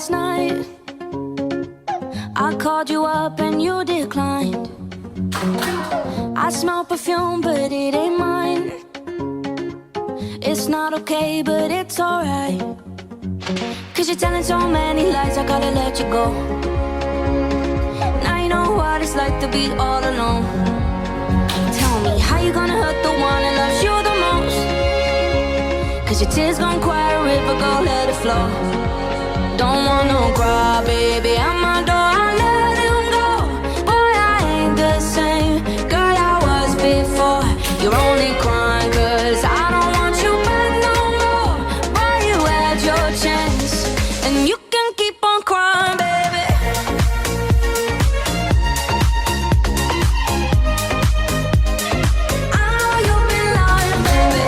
last night. I called you up and you declined. I smell perfume but it ain't mine. It's not okay but it's alright. Cause you're telling so many lies, I gotta let you go. Now you know what it's like to be all alone. Tell me how you gonna hurt the one that loves you the most. Cause your tears gon' cry a river, go let it flow. Don't want no cry, baby, at my door, I let him go. Boy, I ain't the same girl I was before. You're only crying cause I don't want you back no more. Boy, you had your chance and you can keep on crying, baby. I know you've been lying, baby.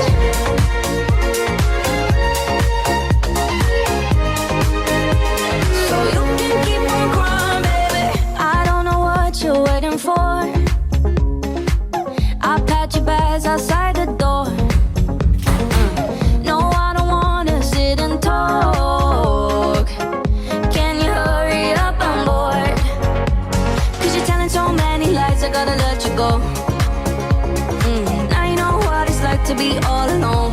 So you can keep on crying, baby. I don't know what you're waiting for. I pat your bags outside the door. No, I don't wanna sit and talk. Can you hurry up, I'm bored. Cause you're telling so many lies, I gotta let you go. Now you know what it's like to be all alone.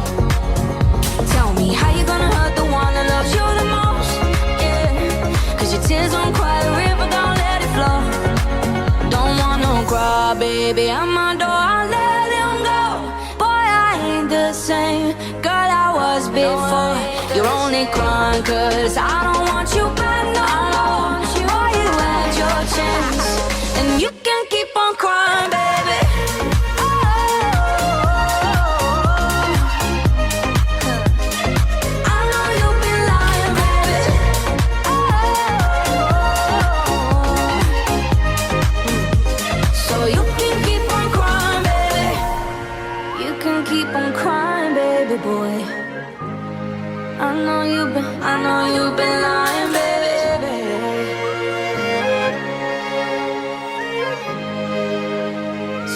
Tell me how you gonna hurt the one that loves you the most. Yeah, cause your tears don't cry a river, don't let it flow. Don't want no cry, baby, at my door, I let him go. Boy, I ain't the same girl I was before. You're only crying cause I don't want you back no more. Boy, you had your chance and you can keep on crying, baby. I know you've been lying, baby. So you can keep on crying, baby. You can keep on crying, baby boy. I know you've been lying, baby.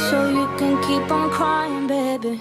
So you can keep on crying, baby.